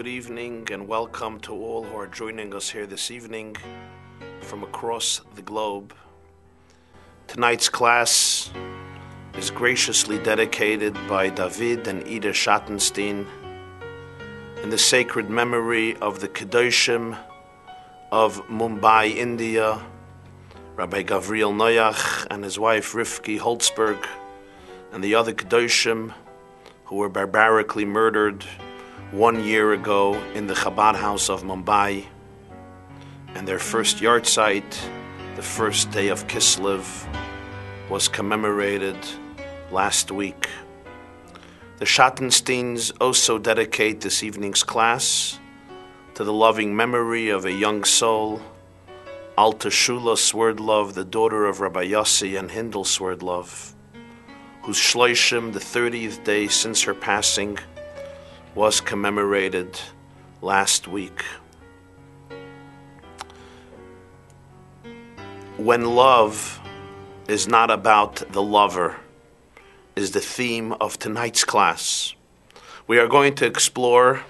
Good evening and welcome to all who are joining us here this evening from across the globe. Tonight's class is graciously dedicated by David and Ida Schattenstein in the sacred memory of the Kedoshim of Mumbai, India, Rabbi Gavriel Noyach and his wife Rivki Holtzberg, and the other Kedoshim who were barbarically murdered 1 year ago in the Chabad house of Mumbai, and their first yahrzeit, the first day of Kislev, was commemorated last week. The Schattensteins also dedicate this evening's class to the loving memory of a young soul, Alta Shula Swerdlov, the daughter of Rabbi Yossi and Hindel Swerdlov, whose Shloshim, the 30th day since her passing, was commemorated last week. When love is not about the lover is the theme of tonight's class. We are going to explore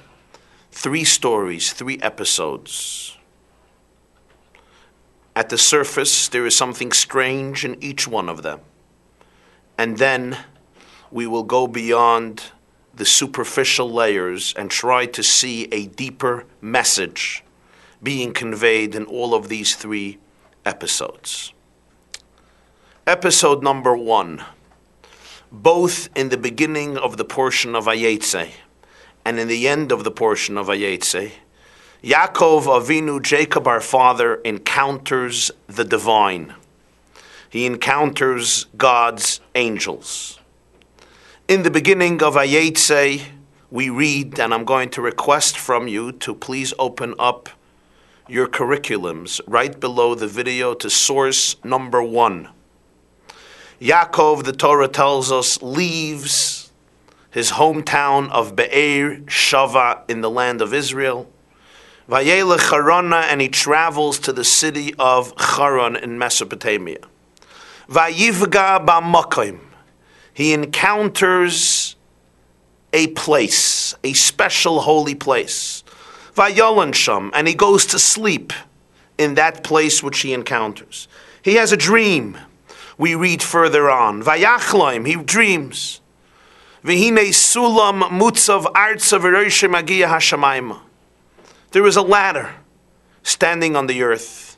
3 stories, 3 episodes. At the surface, there is something strange in each one of them. And then we will go beyond the superficial layers and try to see a deeper message being conveyed in all of these 3 episodes. Episode number 1, both in the beginning of the portion of Vayeitzei and in the end of the portion of Vayeitzei, Yaakov Avinu, Jacob our father, encounters the divine. He encounters God's angels. In the beginning of Vayeitzei, we read, and I'm going to request from you to please open up your curriculums right below the video to source number 1. Yaakov, the Torah tells us, leaves his hometown of Be'er Shava in the land of Israel, Vayelech Charana, and he travels to the city of Charan in Mesopotamia. Vayivga ba'makom. He encounters a place, a special holy place. Vayolan sham, and he goes to sleep in that place which he encounters. He has a dream. We read further on. Vayachlaim, he dreams. V'hinei sulam mutzav artza v'rosh magia hashamayma. There is a ladder standing on the earth.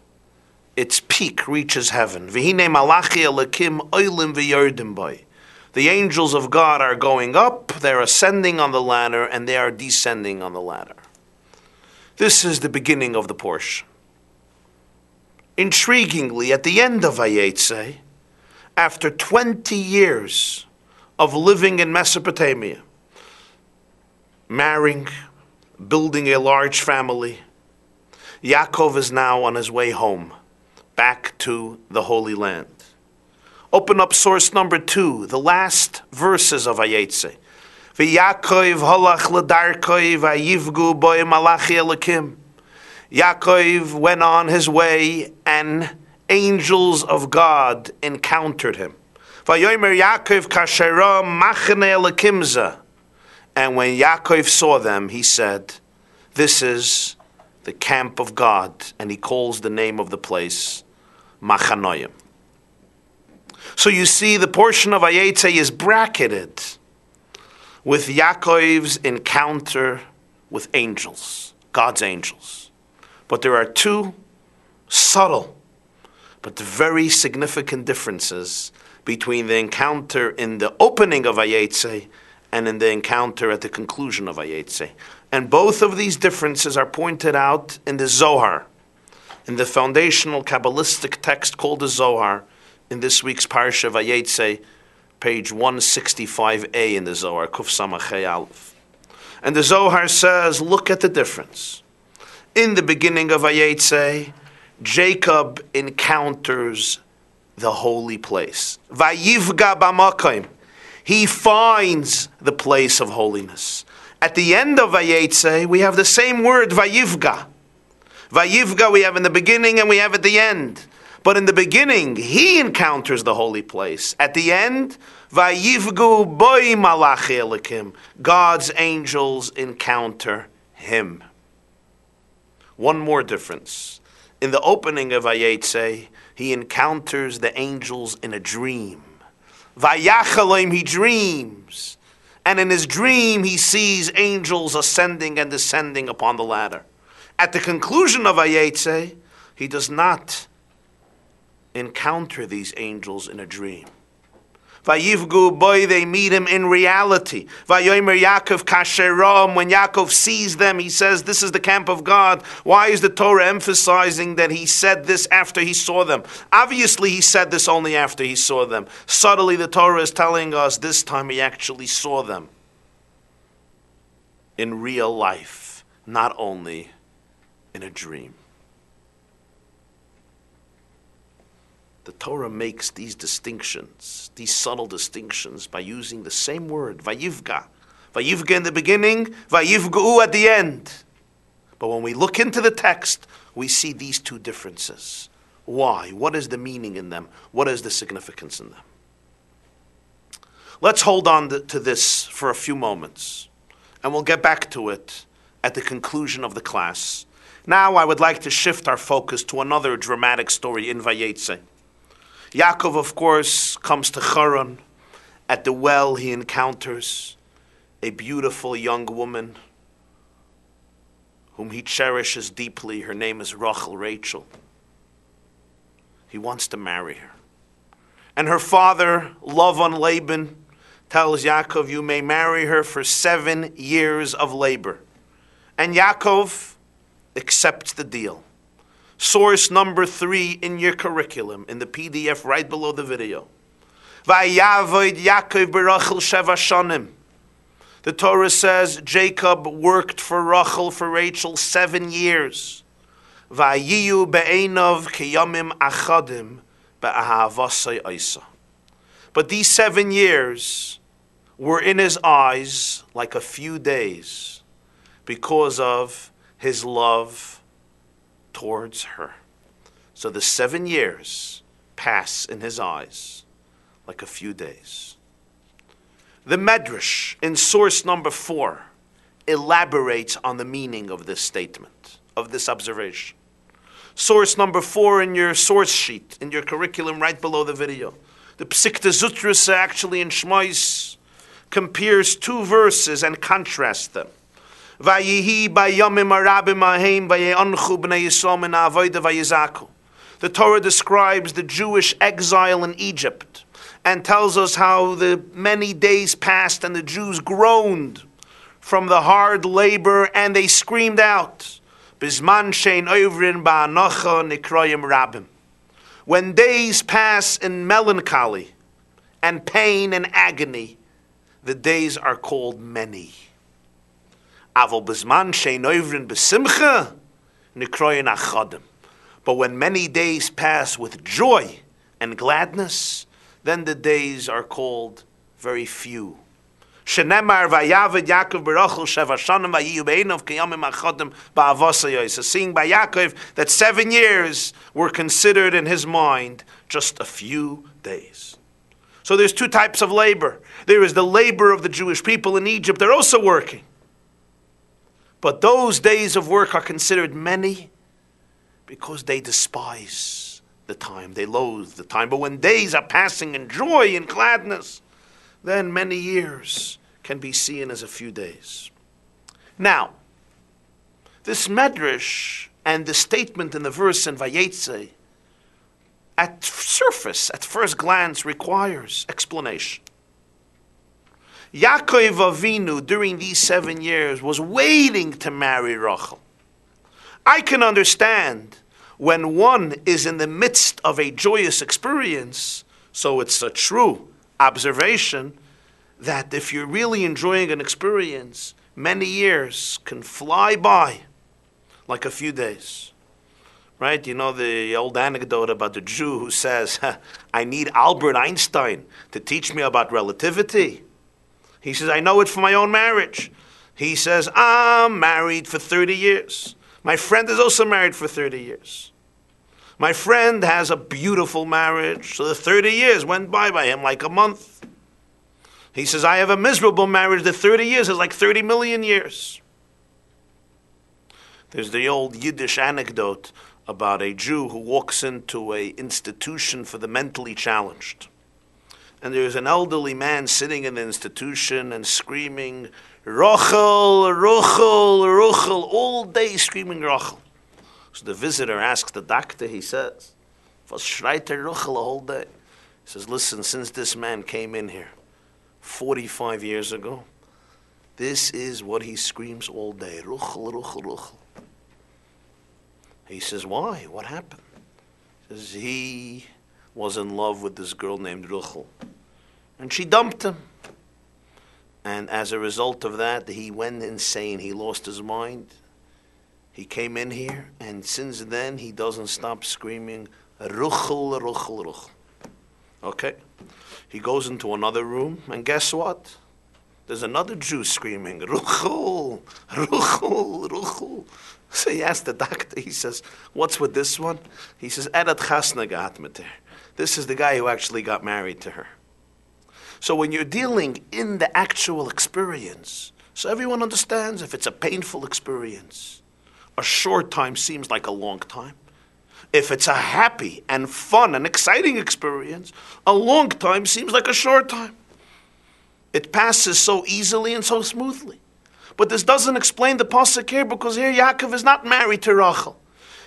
Its peak reaches heaven. V'hinei malachi elakim oilim v'yordim boy. The angels of God are going up, they're ascending on the ladder, and they are descending on the ladder. This is the beginning of the portion. Intriguingly, at the end of Vayeitzei, after 20 years of living in Mesopotamia, marrying, building a large family, Yaakov is now on his way home, back to the Holy Land. Open up source number 2, the last verses of Vayeitzei. V'Yaakov halach l'darkoi v'yivgu boi malachi elakim. Yaakov went on his way, and angels of God encountered him. V'yomer Yaakov kashera machane elakimza. And when Yaakov saw them, he said, "This is the camp of God," and he calls the name of the place Machanoim. So you see, the portion of Vayeitzei is bracketed with Yaakov's encounter with angels, God's angels. But there are 2 subtle but very significant differences between the encounter in the opening of Vayeitzei and in the encounter at the conclusion of Vayeitzei. And both of these differences are pointed out in the Zohar, in the foundational Kabbalistic text called the Zohar, in this week's Parsha Vayeitzei, page 165a in the Zohar, Kuf Samachei Aleph. And the Zohar says, look at the difference. In the beginning of Vayeitzei, Jacob encounters the holy place. Vayivga b'makom. He finds the place of holiness. At the end of Vayeitzei, we have the same word, Vayivga. Vayivga we have in the beginning and we have at the end. But in the beginning, he encounters the holy place. At the end, Vayivgu boi malachi elakim. God's angels encounter him. One more difference. In the opening of Vayeitzei, he encounters the angels in a dream. Vayachaloim, he dreams. And in his dream, he sees angels ascending and descending upon the ladder. At the conclusion of Vayeitzei, he does not encounter these angels in a dream. Vayivgu boy, they meet him in reality. Vayomer Yaakov kasheram, when Yaakov sees them, he says, this is the camp of God. Why is the Torah emphasizing that he said this after he saw them? Obviously, he said this only after he saw them. Subtly, the Torah is telling us this time he actually saw them in real life, not only in a dream. The Torah makes these distinctions, these subtle distinctions, by using the same word, vayivga. Vayivga in the beginning, vayivgu at the end. But when we look into the text, we see these two differences. Why? What is the meaning in them? What is the significance in them? Let's hold on to this for a few moments, and we'll get back to it at the conclusion of the class. Now I would like to shift our focus to another dramatic story in Vayeitzei. Yaakov, of course, comes to Haran. At the well, he encounters a beautiful young woman whom he cherishes deeply. Her name is Rachel. He wants to marry her. And her father, Laban, tells Yaakov, you may marry her for 7 years of labor. And Yaakov accepts the deal. Source number 3 in your curriculum, in the PDF right below the video. Vayavod Yaakov berachel sheva shanim. The Torah says Jacob worked for Rachel 7 years. Vayiyu be'enov kiyamim achadim be'ahavasai isa. But these 7 years were in his eyes like a few days because of his love towards her. So the 7 years pass in his eyes like a few days. The Medrash in source number 4 elaborates on the meaning of this statement, of this observation. Source number 4 in your source sheet, in your curriculum right below the video. The Psikta Zutras actually in Shmos compares 2 verses and contrasts them. The Torah describes the Jewish exile in Egypt and tells us how the many days passed and the Jews groaned from the hard labor and they screamed out, when days pass in melancholy and pain and agony, the days are called many. But when many days pass with joy and gladness, then the days are called very few. Seeing by Yaakov that 7 years were considered in his mind just a few days. So there's 2 types of labor. There is the labor of the Jewish people in Egypt. They're also working. But those days of work are considered many because they despise the time. They loathe the time. But when days are passing in joy and gladness, then many years can be seen as a few days. Now, this medrash and the statement in the verse in Vayeitzei, at surface, at first glance, requires explanation. Yaakov Avinu, during these 7 years, was waiting to marry Rachel. I can understand when one is in the midst of a joyous experience, so it's a true observation that if you're really enjoying an experience, many years can fly by like a few days. Right? You know the old anecdote about the Jew who says, I need Albert Einstein to teach me about relativity. He says, I know it from my own marriage. He says, I'm married for 30 years. My friend is also married for 30 years. My friend has a beautiful marriage, so the 30 years went by him like a month. He says, I have a miserable marriage. The 30 years is like 30 million years. There's the old Yiddish anecdote about a Jew who walks into an institution for the mentally challenged. And there's an elderly man sitting in the institution and screaming, Rochel, Rochel, Rochel, all day screaming Rochel. So the visitor asks the doctor, he says, Was schreit Rochel the whole day? He says, listen, since this man came in here 45 years ago, this is what he screams all day, Rochel, Rochel, Rochel. He says, why? What happened? He says, he was in love with this girl named Ruchel, and she dumped him. And as a result of that, he went insane. He lost his mind. He came in here, and since then, he doesn't stop screaming, Ruchel, Ruchel, Ruchel. Okay? He goes into another room, and guess what? There's another Jew screaming, Ruchel, Ruchel, Ruchel. So he asked the doctor, he says, what's with this one? He says, Erat Chasna gat mit her. This is the guy who actually got married to her. So when you're dealing in the actual experience, so everyone understands if it's a painful experience, a short time seems like a long time. If it's a happy and fun and exciting experience, a long time seems like a short time. It passes so easily and so smoothly. But this doesn't explain the pasuk here, because here Yaakov is not married to Rachel.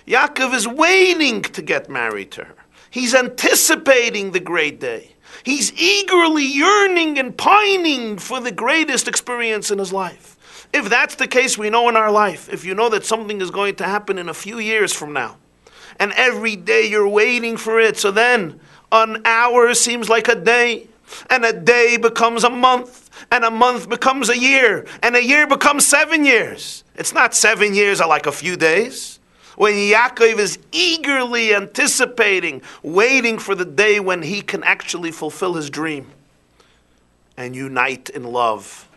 Yaakov is waiting to get married to her. He's anticipating the great day. He's eagerly yearning and pining for the greatest experience in his life. If that's the case, we know in our life, if you know that something is going to happen in a few years from now, and every day you're waiting for it, so then an hour seems like a day, and a day becomes a month, and a month becomes a year becomes 7 years. It's not 7 years are like a few days. When Yaakov is eagerly anticipating, waiting for the day when he can actually fulfill his dream and unite in love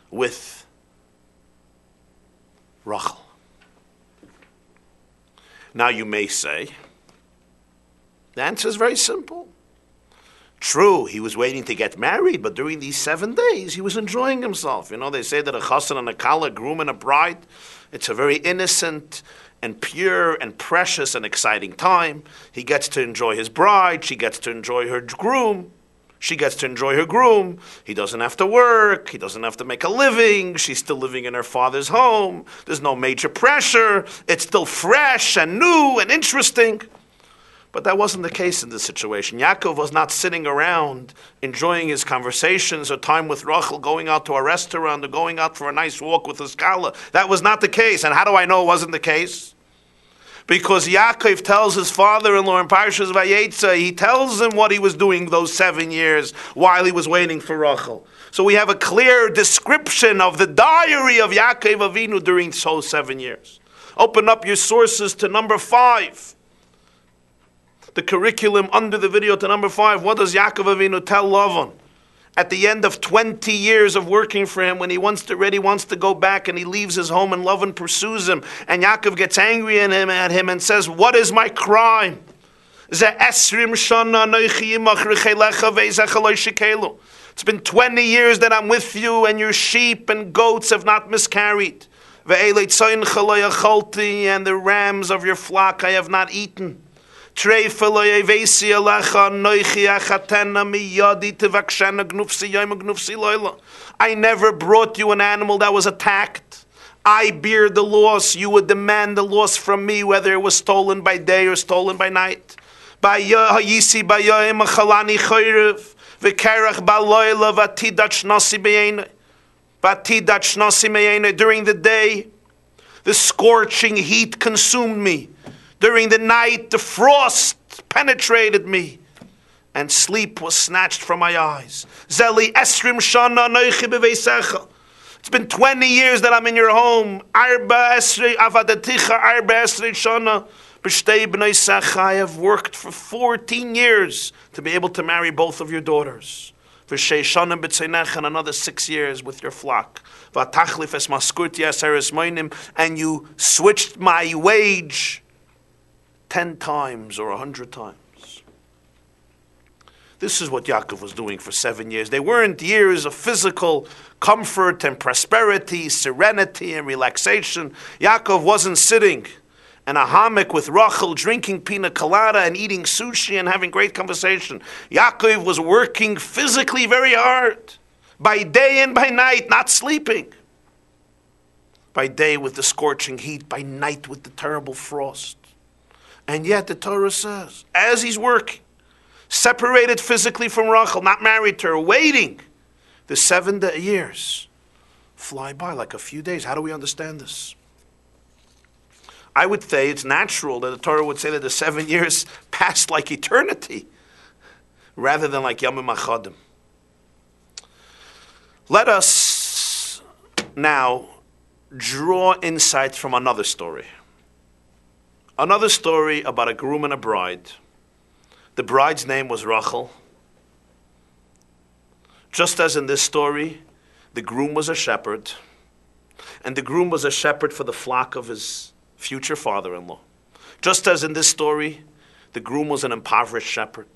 with Rachel. Now you may say, the answer is very simple. True, he was waiting to get married, but during these 7 days, he was enjoying himself. You know, they say that a chassan and a kala, groom and a bride, it's a very innocent and pure and precious and exciting time. He gets to enjoy his bride, she gets to enjoy her groom, she gets to enjoy her groom. He doesn't have to work, he doesn't have to make a living, she's still living in her father's home, there's no major pressure, it's still fresh and new and interesting. But that wasn't the case in this situation. Yaakov was not sitting around enjoying his conversations or time with Rachel, going out to a restaurant or going out for a nice walk with his kala. That was not the case. And how do I know it wasn't the case? Because Yaakov tells his father-in-law in Parsha's Vayeitzei, he tells him what he was doing those 7 years while he was waiting for Rachel. So we have a clear description of the diary of Yaakov Avinu during those 7 years. Open up your sources to number 5. The curriculum under the video to number 5. What does Yaakov Avinu tell Lavan? At the end of 20 years of working for him, when he wants to go back and he leaves his home and Lavan pursues him, and Yaakov gets angry at him and says, what is my crime? It's been 20 years that I'm with you and your sheep and goats have not miscarried. And the rams of your flock I have not eaten. I never brought you an animal that was attacked. I bear the loss. You would demand the loss from me, whether it was stolen by day or stolen by night. During the day, the scorching heat consumed me. During the night, the frost penetrated me, and sleep was snatched from my eyes. Zeli esrim shana noichi beveisecha. It's been 20 years that I'm in your home. Arba esrei avadaticha arba esrei shana b'shtei b'nei secha. I have worked for 14 years to be able to marry both of your daughters. V'shei shana b'tzeinech, and another 6 years with your flock. V'atachlif es maskurti aseres moinim, and you switched my wage 10 times or 100 times. This is what Yaakov was doing for 7 years. They weren't years of physical comfort and prosperity, serenity and relaxation. Yaakov wasn't sitting in a hammock with Rachel, drinking pina colada and eating sushi and having great conversation. Yaakov was working physically very hard, by day and by night, not sleeping. By day with the scorching heat, by night with the terrible frost. And yet the Torah says, as he's working, separated physically from Rachel, not married to her, waiting, the 7 years fly by like a few days. How do we understand this? I would say it's natural that the Torah would say that the 7 years passed like eternity, rather than like Yamim Achadim. Let us now draw insight from another story. Another story about a groom and a bride. The bride's name was Rachel. Just as in this story, the groom was a shepherd, and the groom was a shepherd for the flock of his future father-in-law. Just as in this story, the groom was an impoverished shepherd.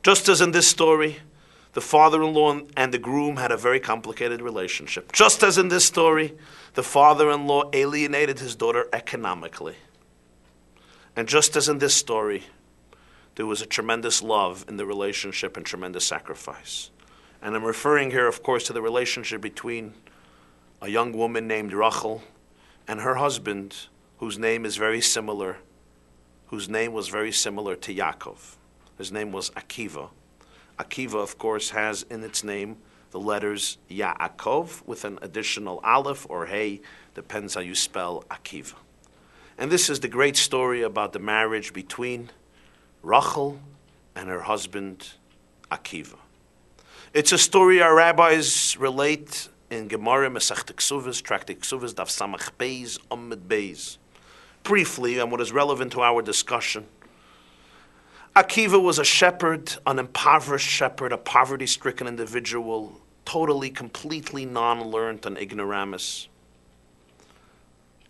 Just as in this story, the father-in-law and the groom had a very complicated relationship. Just as in this story, the father-in-law alienated his daughter economically. And just as in this story, there was a tremendous love in the relationship and tremendous sacrifice. And I'm referring here, of course, to the relationship between a young woman named Rachel and her husband, whose name is very similar, whose name was very similar to Yaakov. His name was Akiva. Akiva, of course, has in its name the letters Yaakov with an additional aleph or hey, depends how you spell Akiva. And this is the great story about the marriage between Rachel and her husband Akiva. It's a story our rabbis relate in Gemara, Masechta Ksuvos, Tractate Ksuvos, Daf Samach Beis, Amud Beis. Briefly, and what is relevant to our discussion, Akiva was a shepherd, an impoverished shepherd, a poverty-stricken individual, totally, completely non-learned and ignoramus.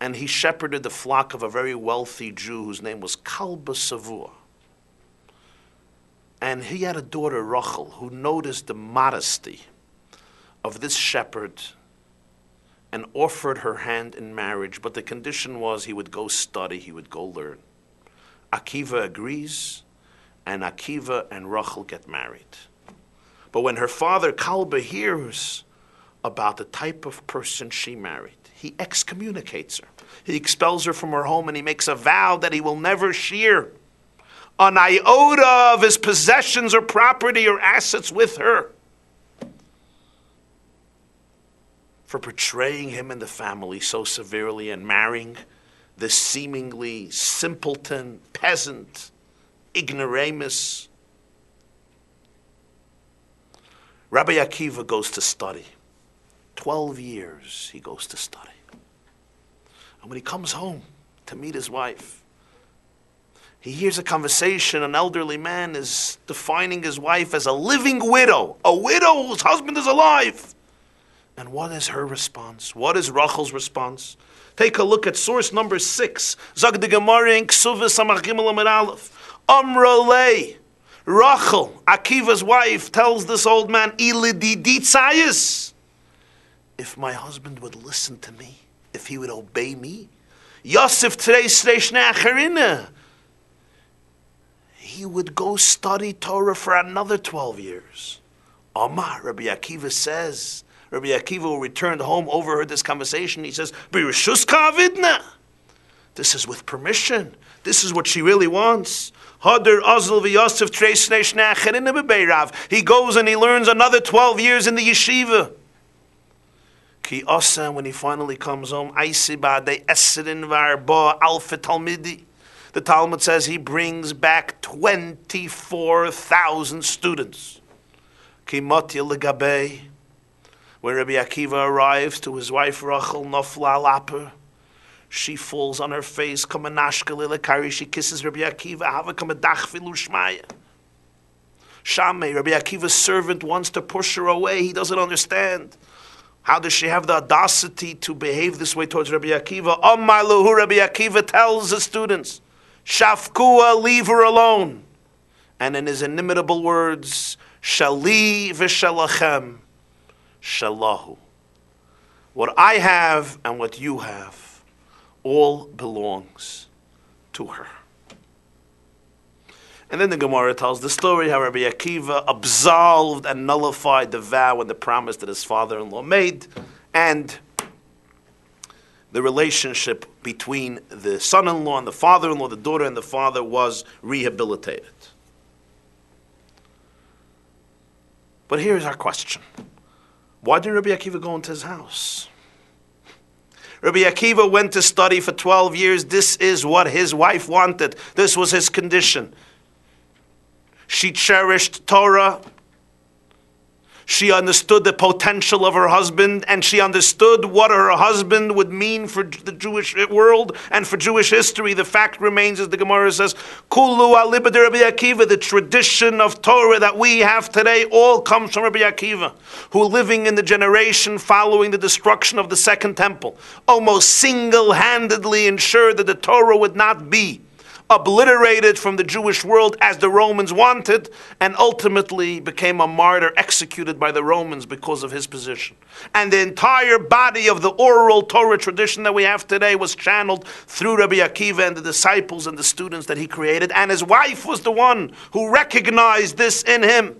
And he shepherded the flock of a very wealthy Jew whose name was Kalba Savua. And he had a daughter, Rachel, who noticed the modesty of this shepherd and offered her hand in marriage, but the condition was he would go study, he would go learn. Akiva agrees, and Akiva and Rachel get married. But when her father, Kalba, hears about the type of person she married, he excommunicates her. He expels her from her home, and he makes a vow that he will never share an iota of his possessions or property or assets with her, for betraying him and the family so severely and marrying this seemingly simpleton, peasant, ignoramus. Rabbi Akiva goes to study. 12 years he goes to study. And when he comes home to meet his wife, he hears a conversation. An elderly man is defining his wife as a living widow, a widow whose husband is alive. And what is her response? What is Rachel's response? Take a look at source number 6. Zag de Gemara in Ksuvos Samach Gimel Amud Aleph. Amra lei. Rachel, Akiva's wife, tells this old man, Ilididitsayis. If my husband would listen to me, if he would obey me, Yosef Treish he would go study Torah for another 12 years. Amar, Rabbi Akiva says, Rabbi Akiva, who returned home, overheard this conversation. He says, B'rishus ka'avidna. This is with permission. This is what she really wants. Hadar Azl v'Yosef Treisnei Shnei Acherina b'Beirav. He goes and he learns another 12 years in the yeshiva. Ki asa, when he finally comes home, Aisi ba'adei esrin v'arba alfa talmidi. The Talmud says he brings back 24,000 students. Ki matya legabei. When Rabbi Akiva arrives to his wife Rachel, nofla alaper, she falls on her face, she kisses Rabbi Akiva, Shammai, Rabbi Akiva's servant, wants to push her away. He doesn't understand. How does she have the audacity to behave this way towards Rabbi Akiva? Ammaluhu, Rabbi Akiva tells the students, Shafkua, leave her alone. And in his inimitable words, Shali v'shalachem shalahu. What I have and what you have all belongs to her. And then the Gemara tells the story how Rabbi Akiva absolved and nullified the vow and the promise that his father-in-law made, and the relationship between the son-in-law and the father-in-law, the daughter and the father, was rehabilitated. But here's our question. Why did Rabbi Akiva go into his house? Rabbi Akiva went to study for 12 years. This is what his wife wanted. This was his condition. She cherished Torah. She understood the potential of her husband, and she understood what her husband would mean for the Jewish world and for Jewish history. The fact remains, as the Gemara says, Kulu alibad Rabbi Akiva, the tradition of Torah that we have today all comes from Rabbi Akiva, who, living in the generation following the destruction of the Second Temple, almost single-handedly ensured that the Torah would not be obliterated from the Jewish world as the Romans wanted, and ultimately became a martyr executed by the Romans because of his position. And the entire body of the oral Torah tradition that we have today was channeled through Rabbi Akiva and the disciples and the students that he created, and his wife was the one who recognized this in him.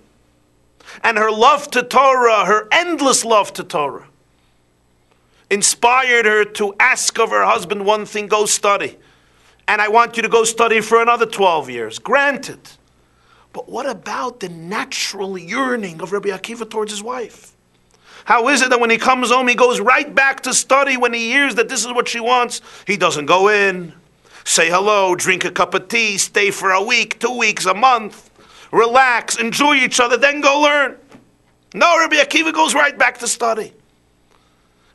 And her love to Torah, her endless love to Torah, inspired her to ask of her husband one thing: go study. And I want you to go study for another 12 years. Granted. But what about the natural yearning of Rabbi Akiva towards his wife? How is it that when he comes home, he goes right back to study when he hears that this is what she wants? He doesn't go in, say hello, drink a cup of tea, stay for a week, 2 weeks, a month, relax, enjoy each other, then go learn. No, Rabbi Akiva goes right back to study.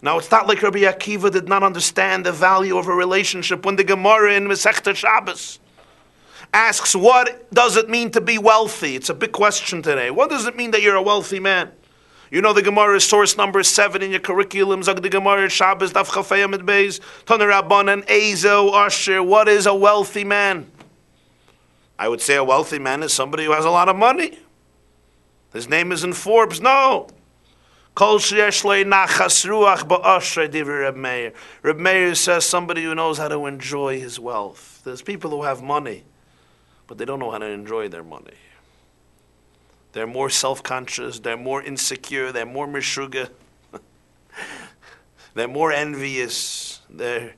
Now, it's not like Rabbi Akiva did not understand the value of a relationship. When the Gemara in Masechta Shabbos asks, what does it mean to be wealthy? It's a big question today. What does it mean that you're a wealthy man? You know the Gemara is source number 7 in your curriculum. Zag the Gemara Shabbos, Daf Chafei Amid Beis, Taner Rabbanan, Ezo, Asher. What is a wealthy man? I would say a wealthy man is somebody who has a lot of money. His name is in Forbes. No. Reb Meir says somebody who knows how to enjoy his wealth. There's people who have money, but they don't know how to enjoy their money. They're more self-conscious, they're more insecure, they're more meshuga, they're more envious, they're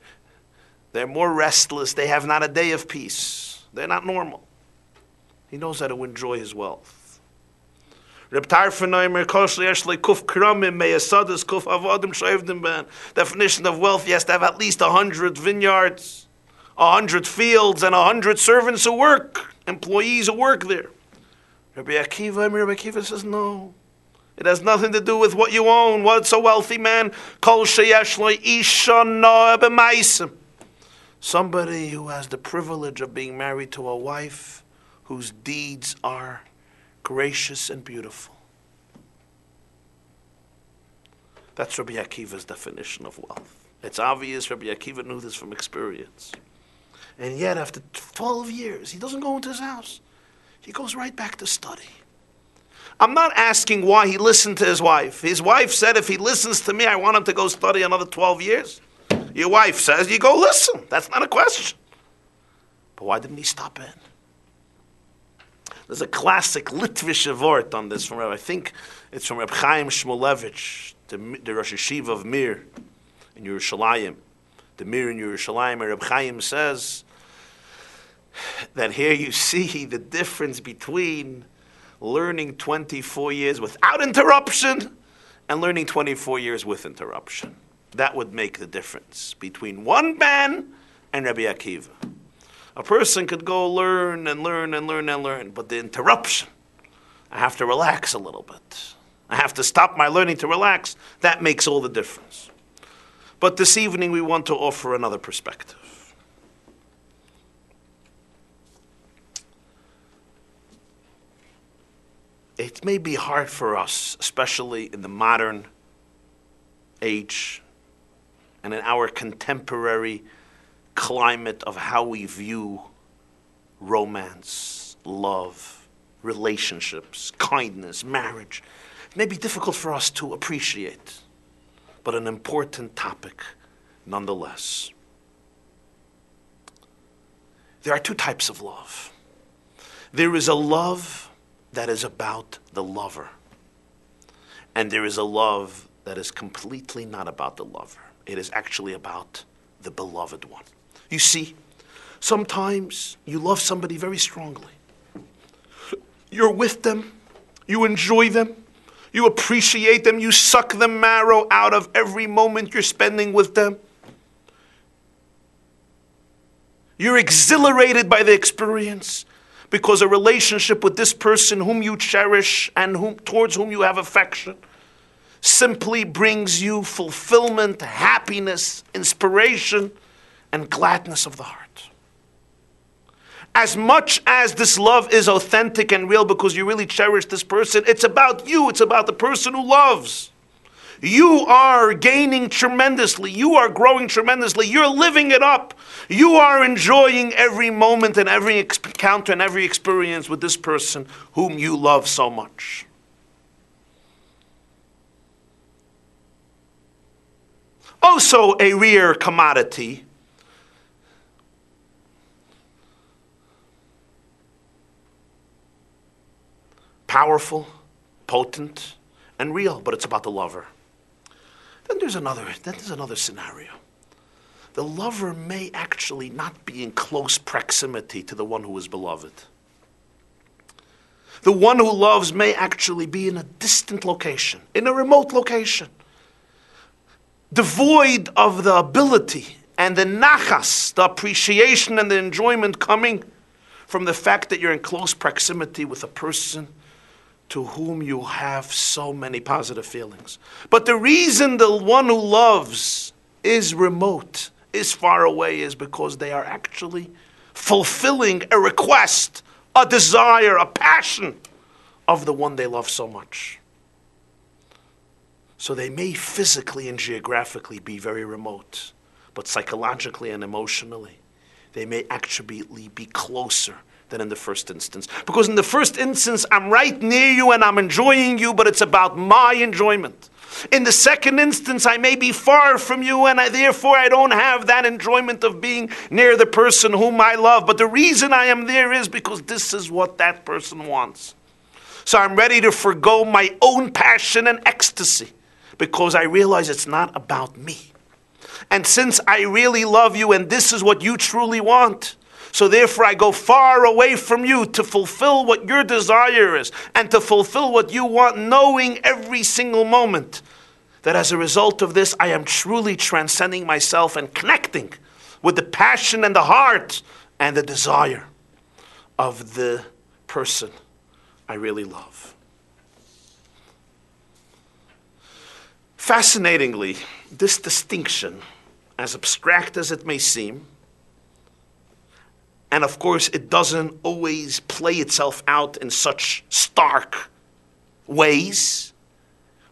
more restless, they have not a day of peace. They're not normal. He knows how to enjoy his wealth. Definition of wealth, he has to have at least 100 vineyards, 100 fields, and 100 servants who work, employees who work there. Rabbi Akiva says, no. It has nothing to do with what you own. What's a wealthy man? Somebody who has the privilege of being married to a wife whose deeds are gracious and beautiful. That's Rabbi Akiva's definition of wealth. It's obvious Rabbi Akiva knew this from experience. And yet after 12 years, he doesn't go into his house. He goes right back to study. I'm not asking why he listened to his wife. His wife said, if he listens to me, I want him to go study another 12 years. Your wife says, you go listen. That's not a question. But why didn't he stop in? There's a classic Litvish word on this from I think it's from Reb Chaim Shmulevich, the Rosh Yeshiva of Mir in Yerushalayim. The Mir in Yerushalayim, and Reb Chaim says that here you see the difference between learning 24 years without interruption and learning 24 years with interruption. That would make the difference between one man and Rabbi Akiva. A person could go learn and learn and learn and learn, but the interruption, I have to relax a little bit. I have to stop my learning to relax. That makes all the difference. But this evening we want to offer another perspective. It may be hard for us, especially in the modern age and in our contemporary climate of how we view romance, love, relationships, kindness, marriage. It may be difficult for us to appreciate, but an important topic nonetheless. There are two types of love. There is a love that is about the lover, and there is a love that is completely not about the lover. It is actually about the beloved one. You see, sometimes you love somebody very strongly. You're with them, you enjoy them, you appreciate them, you suck the marrow out of every moment you're spending with them. You're exhilarated by the experience because a relationship with this person whom you cherish and towards whom you have affection simply brings you fulfillment, happiness, inspiration, and gladness of the heart. As much as this love is authentic and real because you really cherish this person, it's about you, it's about the person who loves. You are gaining tremendously, you are growing tremendously, you're living it up. You are enjoying every moment and every encounter and every experience with this person whom you love so much. Also a rare commodity powerful, potent, and real, but it's about the lover. Then there's another scenario. The lover may actually not be in close proximity to the one who is beloved. The one who loves may actually be in a distant location, in a remote location, devoid of the ability and the nachas, the appreciation and the enjoyment coming from the fact that you're in close proximity with a person to whom you have so many positive feelings. But the reason the one who loves is remote, is far away, is because they are actually fulfilling a request, a desire, a passion of the one they love so much. So they may physically and geographically be very remote, but psychologically and emotionally, they may actually be closer than in the first instance. Because in the first instance, I'm right near you and I'm enjoying you, but it's about my enjoyment. In the second instance, I may be far from you and therefore I don't have that enjoyment of being near the person whom I love. But the reason I am there is because this is what that person wants. So I'm ready to forgo my own passion and ecstasy because I realize it's not about me. And since I really love you and this is what you truly want, so therefore I go far away from you to fulfill what your desire is and to fulfill what you want, knowing every single moment that as a result of this, I am truly transcending myself and connecting with the passion and the heart and the desire of the person I really love. Fascinatingly, this distinction, as abstract as it may seem, and of course, it doesn't always play itself out in such stark ways,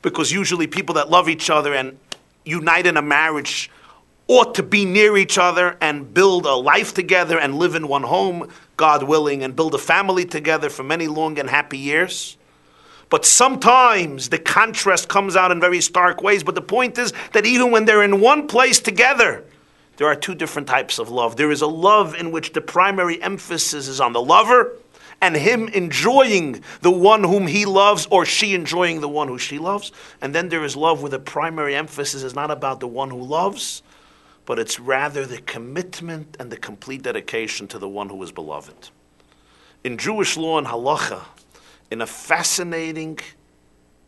because usually people that love each other and unite in a marriage ought to be near each other and build a life together and live in one home, God willing, and build a family together for many long and happy years. But sometimes the contrast comes out in very stark ways. But the point is that even when they're in one place together, there are two different types of love. There is a love in which the primary emphasis is on the lover and him enjoying the one whom he loves or she enjoying the one who she loves. And then there is love where the primary emphasis is not about the one who loves, but it's rather the commitment and the complete dedication to the one who is beloved. In Jewish law and halacha, in a fascinating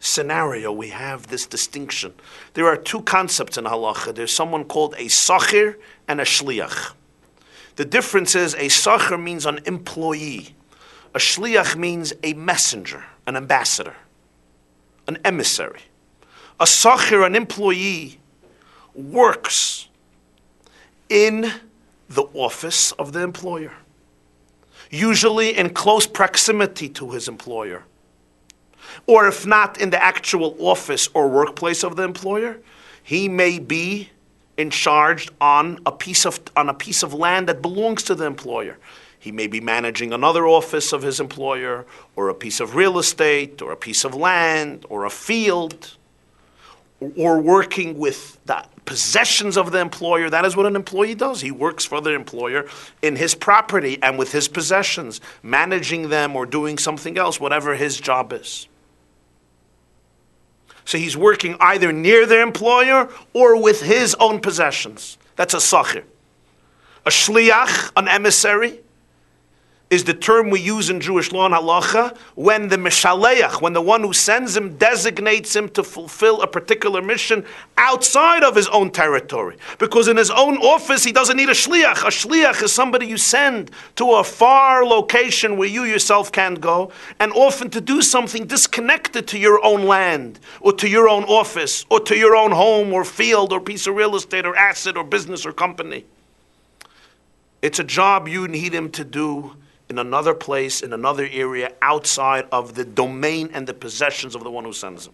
scenario, we have this distinction. There are two concepts in halacha. There's someone called a sachir and a shliach. The difference is a sachir means an employee. A shliach means a messenger, an ambassador, an emissary. A sachir, an employee, works in the office of the employer, usually in close proximity to his employer. Or if not in the actual office or workplace of the employer, he may be in charge on a piece of land that belongs to the employer. He may be managing another office of his employer, or a piece of real estate, or a piece of land, or a field, or working with the possessions of the employer. That is what an employee does. He works for the employer in his property and with his possessions, managing them or doing something else, whatever his job is. So he's working either near the employer or with his own possessions. That's a sachir. A shliach, an emissary, is the term we use in Jewish law and halacha when the meshaleach, when the one who sends him designates him to fulfill a particular mission outside of his own territory. Because in his own office, he doesn't need a shliach. A shliach is somebody you send to a far location where you yourself can't go, and often to do something disconnected to your own land, or to your own office, or to your own home, or field, or piece of real estate, or asset, or business, or company. It's a job you need him to do in another place, in another area, outside of the domain and the possessions of the one who sends him.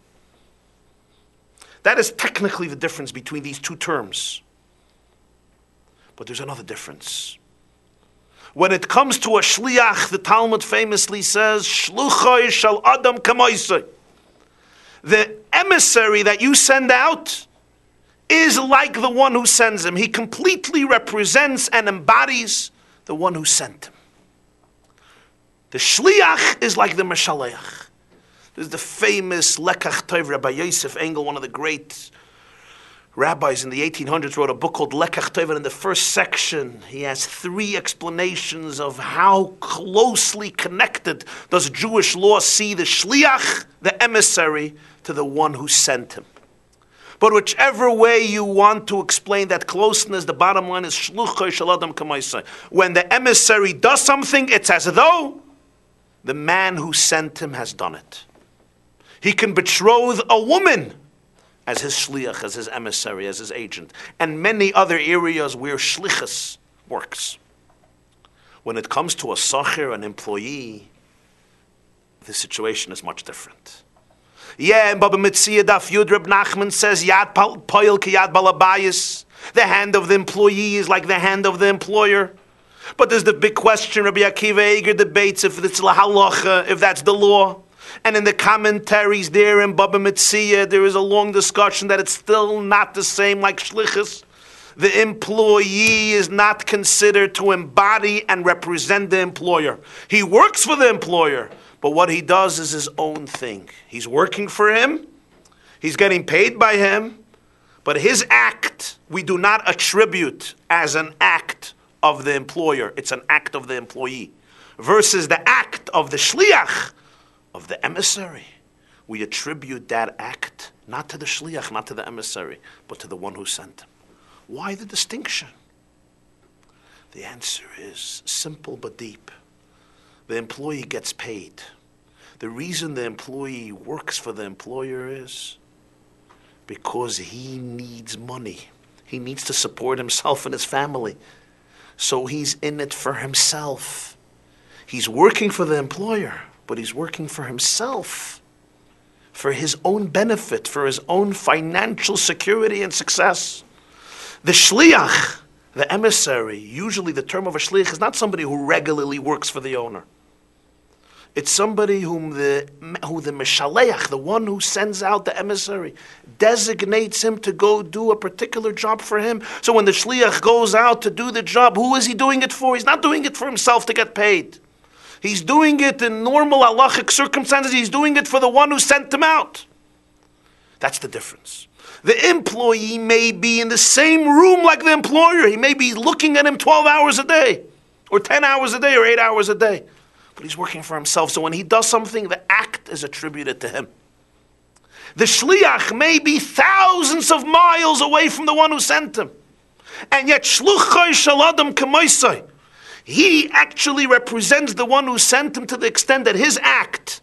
That is technically the difference between these two terms. But there's another difference. When it comes to a shliach, the Talmud famously says, Shluchai shel Adam kamoisei. The emissary that you send out is like the one who sends him. He completely represents and embodies the one who sent him. The shliach is like the meshaleach. There's the famous Lekach Tov, Rabbi Yosef Engel, one of the great rabbis in the 1800s, wrote a book called Lekach Tov, and in the first section, he has 3 explanations of how closely connected does Jewish law see the shliach, the emissary, to the one who sent him. But whichever way you want to explain that closeness, the bottom line is shluchai shel adam kamaisai. When the emissary does something, it's as though the man who sent him has done it. He can betroth a woman as his shliach, as his emissary, as his agent, and many other areas where shlichus works. When it comes to a sachir, an employee, the situation is much different. Yeah, and Baba Mitzia Daf Yud Reb Nachman says, Yad Poil ki Yad Balabayis. The hand of the employee is like the hand of the employer. But there's the big question, Rabbi Akiva Eger debates if it's la halacha, if that's the law. And in the commentaries there in Baba Mitzia, there is a long discussion that it's still not the same like shlichus. The employee is not considered to embody and represent the employer. He works for the employer, but what he does is his own thing. He's working for him, he's getting paid by him, but his act we do not attribute as an act of the employer. It's an act of the employee. Versus the act of the shliach, of the emissary. We attribute that act not to the shliach, not to the emissary, but to the one who sent him. Why the distinction? The answer is simple but deep. The employee gets paid. The reason the employee works for the employer is because he needs money. He needs to support himself and his family. So he's in it for himself. He's working for the employer, but he's working for himself, for his own benefit, for his own financial security and success. The shliach, the emissary, usually the term of a shliach is not somebody who regularly works for the owner. It's somebody who the meshaleach, the one who sends out the emissary, designates him to go do a particular job for him. So when the shliach goes out to do the job, who is he doing it for? He's not doing it for himself to get paid. He's doing it in normal halachic circumstances. He's doing it for the one who sent him out. That's the difference. The employee may be in the same room like the employer. He may be looking at him 12 hours a day, or 10 hours a day, or 8 hours a day. But he's working for himself. So when he does something, the act is attributed to him. The shliach may be thousands of miles away from the one who sent him. And yet, shluchai shel adam k'moisei, he actually represents the one who sent him to the extent that his act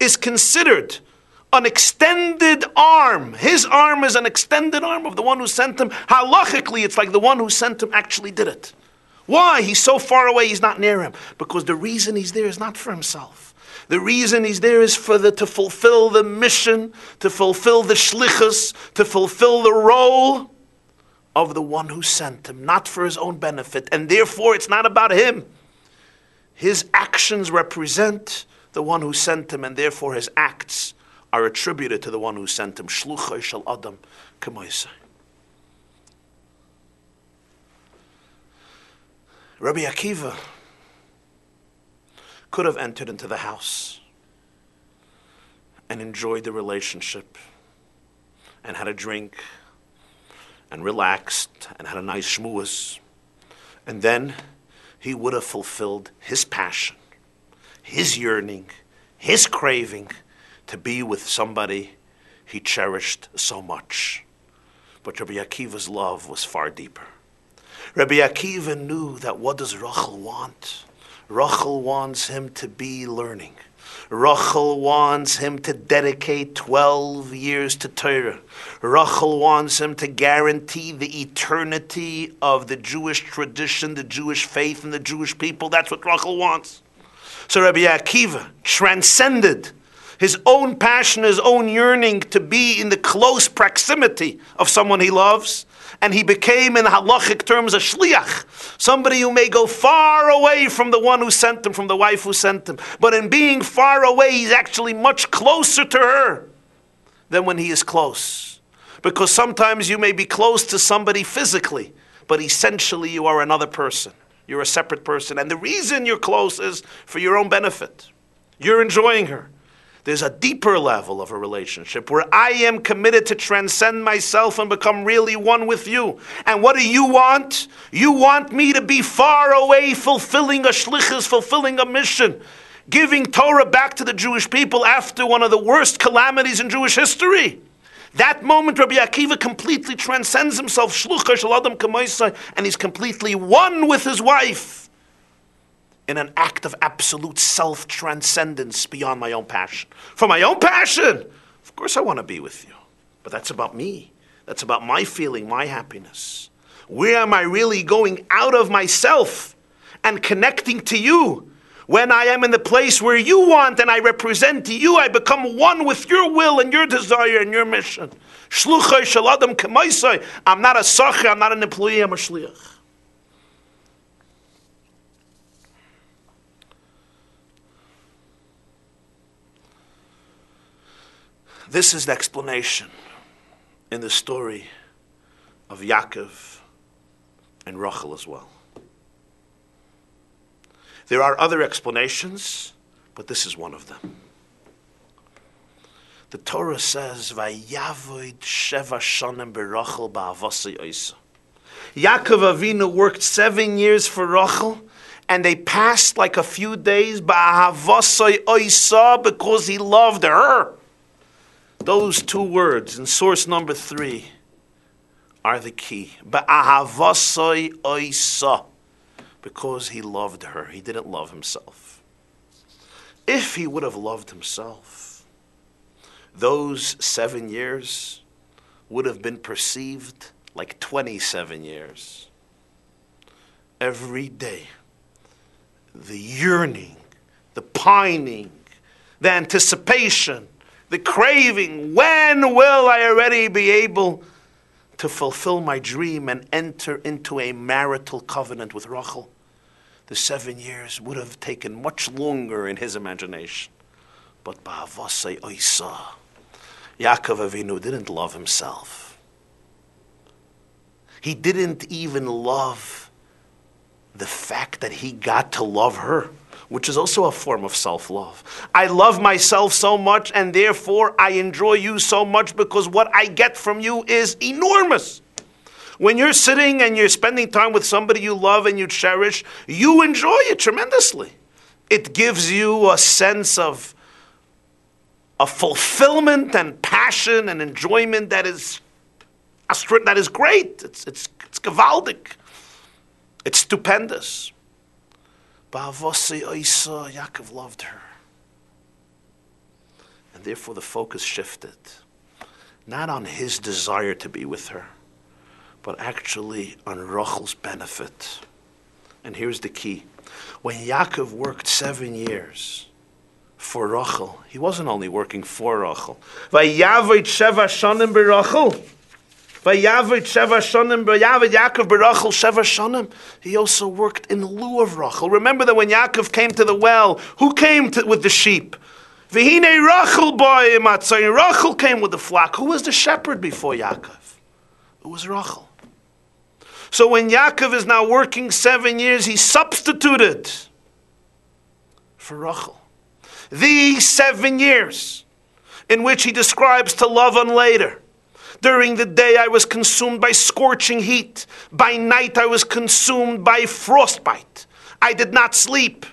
is considered an extended arm. His arm is an extended arm of the one who sent him. Halachically, it's like the one who sent him actually did it. Why? He's so far away, he's not near him. Because the reason he's there is not for himself. The reason he's there is to fulfill the mission, to fulfill the shlichus, to fulfill the role of the one who sent him, not for his own benefit. And therefore, it's not about him. His actions represent the one who sent him, and therefore his acts are attributed to the one who sent him. Shluchai shel Adam k'moisei. Rabbi Akiva could have entered into the house and enjoyed the relationship and had a drink and relaxed and had a nice shmuas, and then he would have fulfilled his passion, his yearning, his craving to be with somebody he cherished so much. But Rabbi Akiva's love was far deeper. Rabbi Akiva knew that what does Rachel want? Rachel wants him to be learning. Rachel wants him to dedicate 12 years to Torah. Rachel wants him to guarantee the eternity of the Jewish tradition, the Jewish faith, and the Jewish people. That's what Rachel wants. So Rabbi Akiva transcended his own passion, his own yearning to be in the close proximity of someone he loves, and he became, in halachic terms, a shliach, somebody who may go far away from the one who sent him, from the wife who sent him. But in being far away, he's actually much closer to her than when he is close. Because sometimes you may be close to somebody physically, but essentially you are another person. You're a separate person. And the reason you're close is for your own benefit. You're enjoying her. There's a deeper level of a relationship where I am committed to transcend myself and become really one with you. And what do you want? You want me to be far away, fulfilling a shlichus, fulfilling a mission, giving Torah back to the Jewish people after one of the worst calamities in Jewish history. That moment, Rabbi Akiva completely transcends himself, shluchah shel Adam k'moisei, and he's completely one with his wife in an act of absolute self-transcendence beyond my own passion. For my own passion, of course I want to be with you. But that's about me. That's about my feeling, my happiness. Where am I really going out of myself and connecting to you? When I am in the place where you want and I represent you, I become one with your will and your desire and your mission. Shluchai shel Adam k'moisei. I'm not a sacher, I'm not an employee, I'm a shliach. This is the explanation in the story of Yaakov and Rachel as well. There are other explanations, but this is one of them. The Torah says, "Vayavoid sheva shanim berachel ba'avasei oisa." Yaakov Avinu worked 7 years for Rachel, and they passed like a few days ba'avasei oisa because he loved her. Those two words in source number 3 are the key. Ba'ahavasai oisa, because he loved her. He didn't love himself. If he would have loved himself, those 7 years would have been perceived like 27 years. Every day, the yearning, the pining, the anticipation, the craving, when will I already be able to fulfill my dream and enter into a marital covenant with Rachel? The 7 years would have taken much longer in his imagination. But ba'avasei oisa, Yaakov Avinu didn't love himself. He didn't even love the fact that he got to love her, which is also a form of self-love. I love myself so much, and therefore I enjoy you so much because what I get from you is enormous. When you're sitting and you're spending time with somebody you love and you cherish, you enjoy it tremendously. It gives you a sense of fulfillment and passion and enjoyment that is great. It's gewaldig. It's stupendous. Ba'avasei oisa, Yaakov loved her. And therefore the focus shifted. Not on his desire to be with her, but actually on Rachel's benefit. And here's the key. When Yaakov worked 7 years for Rachel, he wasn't only working for Rachel. Vayavoid sheva shanim berachel. Vayavit Sheva Shonim, Vayavit Yaakov Berachel Sheva Shonim. He also worked in lieu of Rachel. Remember that when Yaakov came to the well, who came with the sheep? V'hinei Rachel boy Matzai. Rachel came with the flock. Who was the shepherd before Yaakov? It was Rachel. So when Yaakov is now working 7 years, he substituted for Rachel. These 7 years in which he describes to Lavan later. During the day I was consumed by scorching heat. By night I was consumed by frostbite. I did not sleep.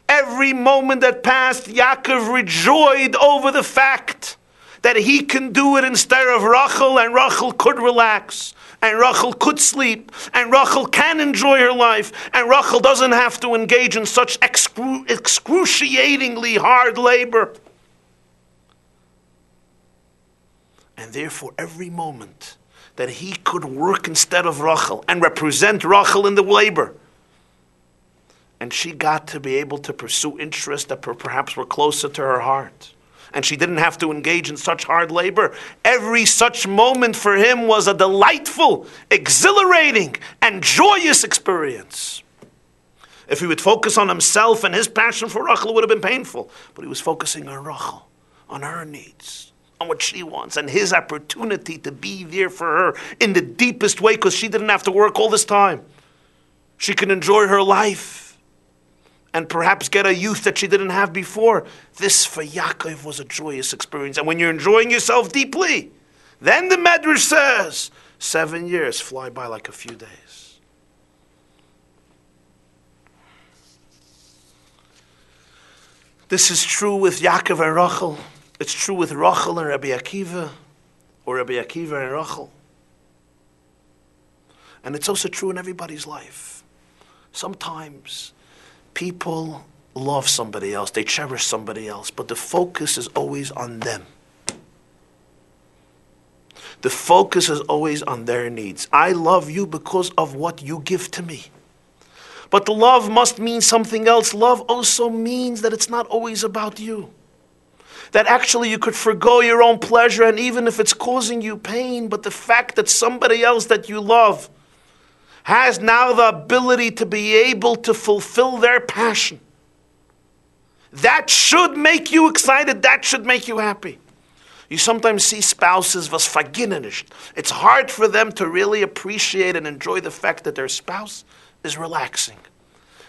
Every moment that passed, Yaakov rejoiced over the fact that he can do it instead of Rachel, and Rachel could relax, and Rachel could sleep, and Rachel can enjoy her life, and Rachel doesn't have to engage in such excruciatingly hard labor. And therefore, every moment that he could work instead of Rachel and represent Rachel in the labor, and she got to be able to pursue interests that perhaps were closer to her heart, and she didn't have to engage in such hard labor, every such moment for him was a delightful, exhilarating, and joyous experience. If he would focus on himself and his passion for Rachel, it would have been painful. But he was focusing on Rachel, on her needs, on what she wants, and his opportunity to be there for her in the deepest way, because she didn't have to work all this time. She can enjoy her life and perhaps get a youth that she didn't have before. This for Yaakov was a joyous experience. And when you're enjoying yourself deeply, then the Medrash says 7 years fly by like a few days. This is true with Yaakov and Rachel. It's true with Rachel and Rabbi Akiva, or Rabbi Akiva and Rachel. And it's also true in everybody's life. Sometimes people love somebody else, they cherish somebody else, but the focus is always on them. The focus is always on their needs. I love you because of what you give to me. But the love must mean something else. Love also means that it's not always about you. That actually you could forgo your own pleasure, and even if it's causing you pain, but the fact that somebody else that you love has now the ability to be able to fulfill their passion, that should make you excited, that should make you happy. You sometimes see spouses, was verginnen nicht. It's hard for them to really appreciate and enjoy the fact that their spouse is relaxing,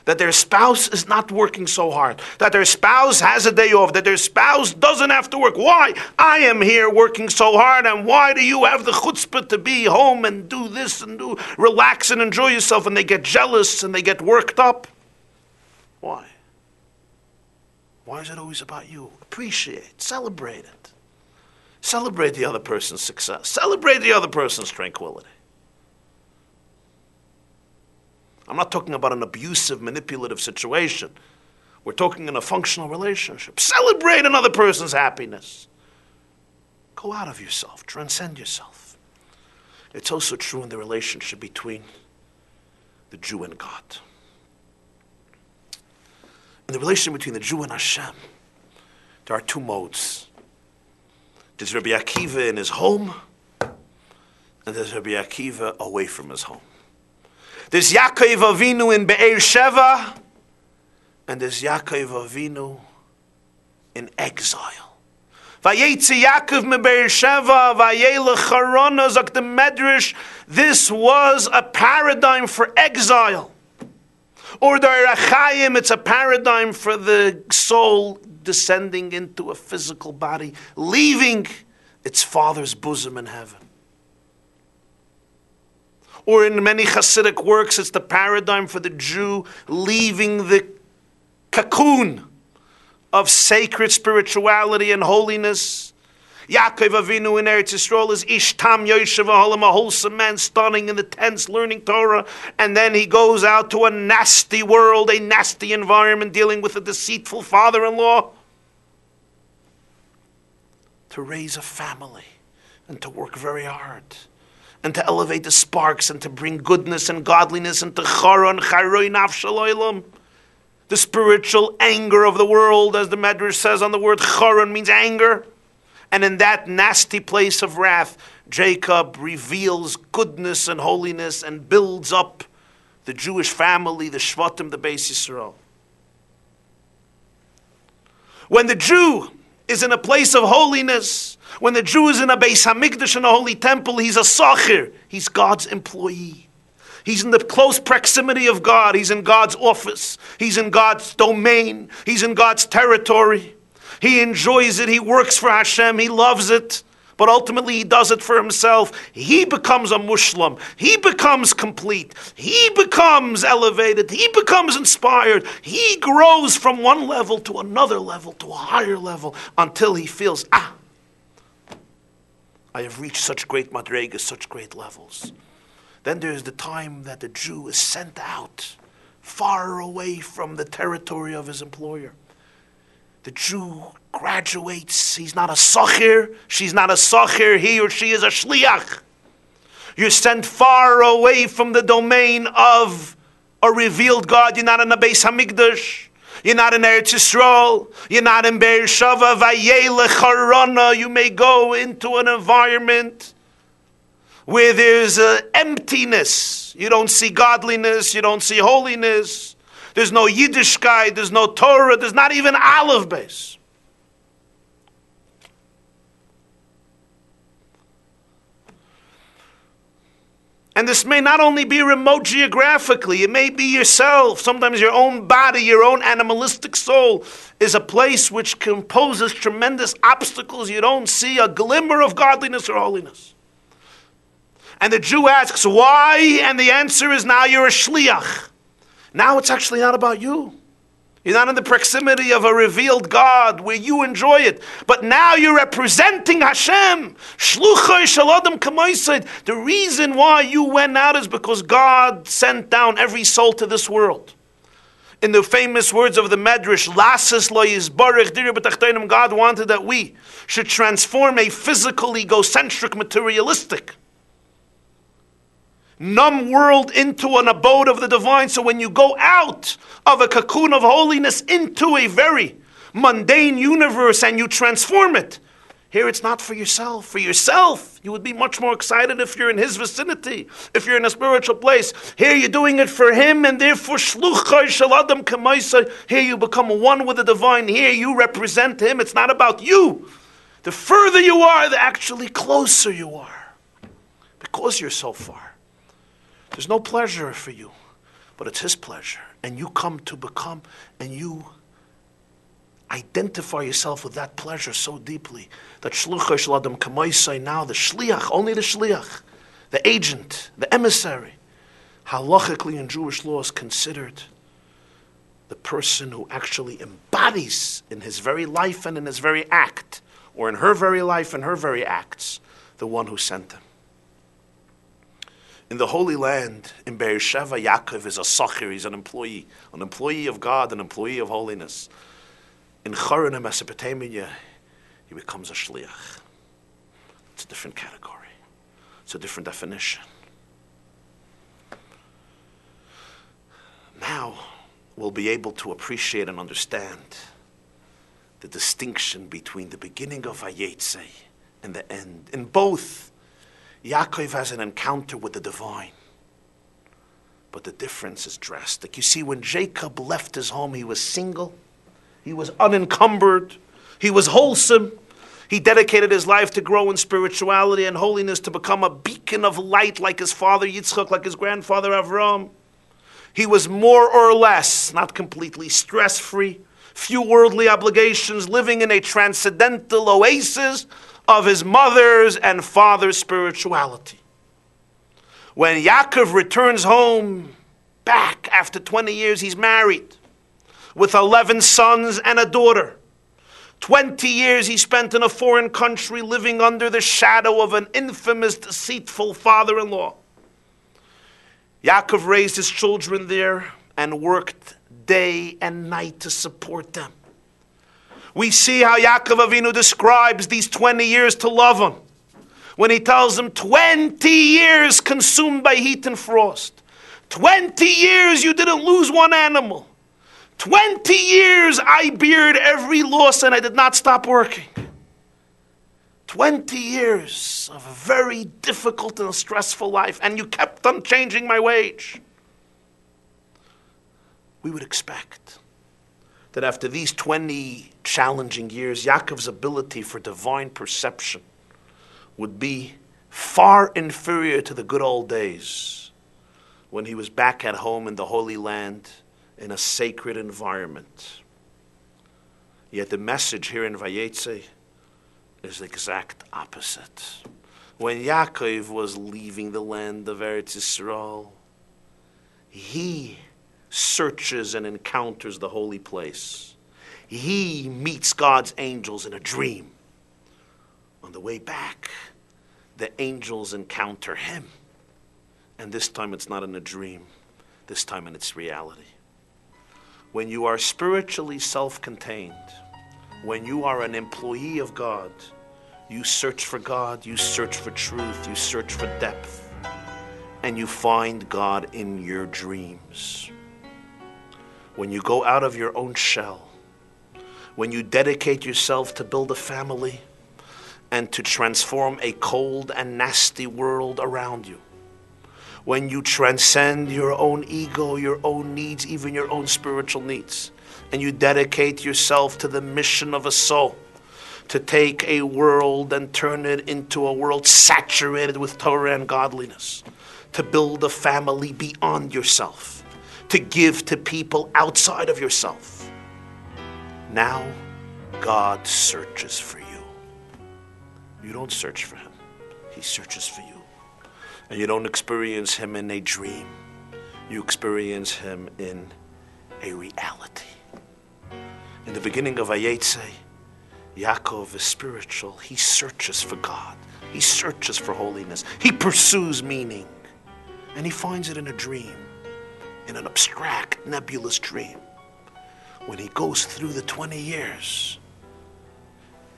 that their spouse is not working so hard, that their spouse has a day off, that their spouse doesn't have to work. Why? I am here working so hard, and why do you have the chutzpah to be home and do this and do, relax and enjoy yourself? And they get jealous and they get worked up. Why? Why is it always about you? Appreciate, celebrate it. Celebrate the other person's success. Celebrate the other person's tranquility. I'm not talking about an abusive, manipulative situation. We're talking in a functional relationship. Celebrate another person's happiness. Go out of yourself. Transcend yourself. It's also true in the relationship between the Jew and God. In the relationship between the Jew and Hashem, there are two modes. There's Rabbi Akiva in his home, and there's Rabbi Akiva away from his home. There's Yaakov Avinu in Be'er Sheva, and there's Yaakov Avinu in exile. Vayeitzei Yaakov me Be'er Sheva, Vayelech Harana, sagt the Medrash, this was a paradigm for exile. Or the Rachayim, it's a paradigm for the soul descending into a physical body, leaving its father's bosom in heaven. Or in many Hasidic works, it's the paradigm for the Jew leaving the cocoon of sacred spirituality and holiness. Yaakov Avinu in Eretz Yisrael is Ishtam Yoshev Olam, a wholesome man, stunning in the tents, learning Torah, and then he goes out to a nasty world, a nasty environment, dealing with a deceitful father-in-law, to raise a family and to work very hard, and to elevate the sparks, and to bring goodness and godliness into Charon, Charoi Nafshaloilam, the spiritual anger of the world, as the Medrash says on the word Charon means anger, And in that nasty place of wrath, Jacob reveals goodness and holiness and builds up the Jewish family, the Shvatim, the Beis Yisrael. When the Jew is in a place of holiness, when the Jew is in a Beis Hamikdash in a holy temple, he's a Sachir. He's God's employee. He's in the close proximity of God. He's in God's office. He's in God's domain. He's in God's territory. He enjoys it. He works for Hashem. He loves it. But ultimately he does it for himself. He becomes a Muslim. He becomes complete. He becomes elevated. He becomes inspired. He grows from one level to another level, to a higher level, until he feels, I have reached such great madregas, such great levels. Then there's the time that the Jew is sent out, far away from the territory of his employer. The Jew graduates. He's not a Sachir. She's not a Sachir. He or she is a Shliach. You're sent far away from the domain of a revealed God. You're not in the Beis Hamikdash. You're not in Eretz Yisrael. You're not in Beersheva. Vayeitzei Charana. You may go into an environment where there's emptiness. You don't see godliness. You don't see holiness. There's no Yiddishkeit. There's no Torah. There's not even Aleph base. And this may not only be remote geographically, it may be yourself. Sometimes your own body, your own animalistic soul is a place which composes tremendous obstacles. You don't see a glimmer of godliness or holiness. And the Jew asks, why? And the answer is, now you're a shliach. Now it's actually not about you. You're not in the proximity of a revealed God where you enjoy it. But now you're representing Hashem. Shluchai Shalodam Kamoisaid. The reason why you went out is because God sent down every soul to this world. In the famous words of the Medrash, Lasis lo yizbarech dir b'tachtonim, God wanted that we should transform a physical, egocentric, materialistic, numb world into an abode of the divine. So when you go out of a cocoon of holiness into a very mundane universe and you transform it, here it's not for yourself. For yourself, you would be much more excited if you're in his vicinity, if you're in a spiritual place. Here you're doing it for him, and therefore shluchai shaladam kamaisa. Here you become one with the divine. Here you represent him. It's not about you. The further you are, the actually closer you are, because you're so far. There's no pleasure for you, but it's his pleasure. And you come to become, and you identify yourself with that pleasure so deeply that shluchah shladam kamaisai, now the shliach, only the shliach, the agent, the emissary, halachically in Jewish law is considered the person who actually embodies in his very life and in his very act, or in her very life and her very acts, the one who sent them. In the Holy Land, in Beersheva, Yaakov is a sachir, he's an employee of God, an employee of holiness. In Haran, in Mesopotamia, he becomes a shliach. It's a different category. It's a different definition. Now, we'll be able to appreciate and understand the distinction between the beginning of Vayeitzei and the end. In both, Yaakov has an encounter with the divine. But the difference is drastic. You see, when Jacob left his home, he was single. He was unencumbered. He was wholesome. He dedicated his life to grow in spirituality and holiness, to become a beacon of light like his father Yitzchak, like his grandfather Avram. He was more or less, not completely, stress-free, few worldly obligations, living in a transcendental oasis of his mother's and father's spirituality. When Yaakov returns home back after 20 years, he's married with 11 sons and a daughter. 20 years he spent in a foreign country living under the shadow of an infamous, deceitful father-in-law. Yaakov raised his children there and worked day and night to support them. We see how Yaakov Avinu describes these 20 years to Lavan when he tells him 20 years consumed by heat and frost. 20 years you didn't lose one animal. 20 years I beared every loss and I did not stop working. 20 years of a very difficult and stressful life, and you kept on changing my wage. We would expect that after these 20 challenging years, Yaakov's ability for divine perception would be far inferior to the good old days when he was back at home in the Holy Land in a sacred environment. Yet the message here in Vayeitzei is the exact opposite. When Yaakov was leaving the land of Eretz Yisrael, he searches and encounters the holy place. He meets God's angels in a dream. On the way back, the angels encounter him. And this time it's not in a dream. This time in its reality. When you are spiritually self-contained, when you are an employee of God, you search for God, you search for truth, you search for depth, and you find God in your dreams. When you go out of your own shell, when you dedicate yourself to build a family and to transform a cold and nasty world around you, when you transcend your own ego, your own needs, even your own spiritual needs, and you dedicate yourself to the mission of a soul, to take a world and turn it into a world saturated with Torah and godliness, to build a family beyond yourself, to give to people outside of yourself. Now, God searches for you. You don't search for him. He searches for you. And you don't experience him in a dream. You experience him in a reality. In the beginning of Vayeitzei, Yaakov is spiritual. He searches for God. He searches for holiness. He pursues meaning. And he finds it in a dream, in an abstract, nebulous dream. When he goes through the 20 years,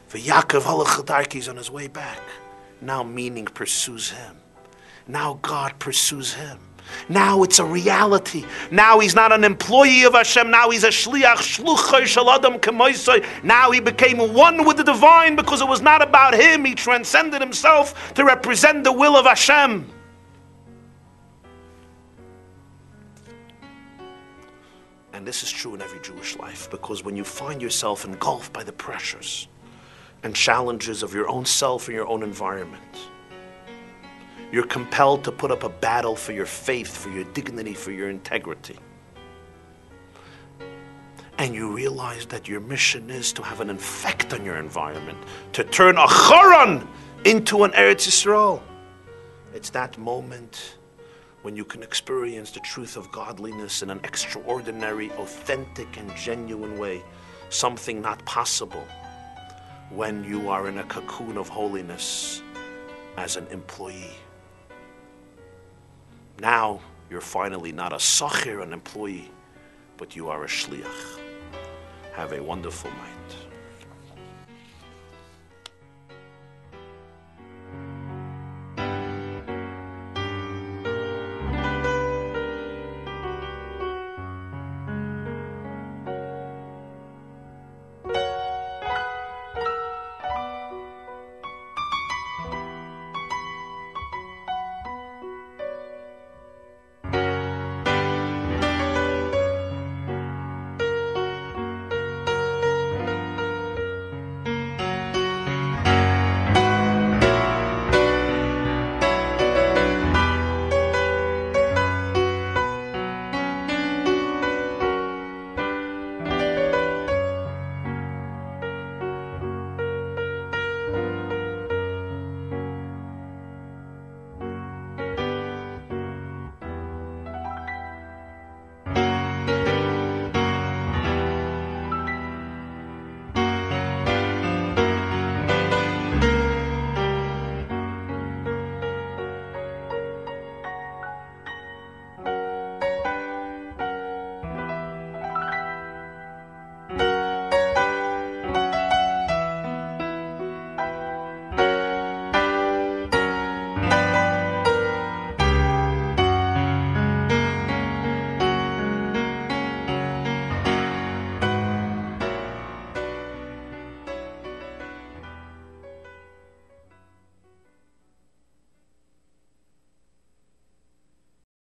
Yaakov halach on his way back. Now meaning pursues him. Now God pursues him. Now it's a reality. Now he's not an employee of Hashem. Now he's a shliach, shluchai shel adam k'moisai. Now he became one with the divine because it was not about him. He transcended himself to represent the will of Hashem. And this is true in every Jewish life, because when you find yourself engulfed by the pressures and challenges of your own self and your own environment, you're compelled to put up a battle for your faith, for your dignity, for your integrity. And you realize that your mission is to have an effect on your environment, to turn a Charan into an Eretz Yisrael. It's that moment when you can experience the truth of godliness in an extraordinary, authentic, and genuine way, something not possible when you are in a cocoon of holiness as an employee. Now you're finally not a sachir, an employee, but you are a shliach. Have a wonderful night.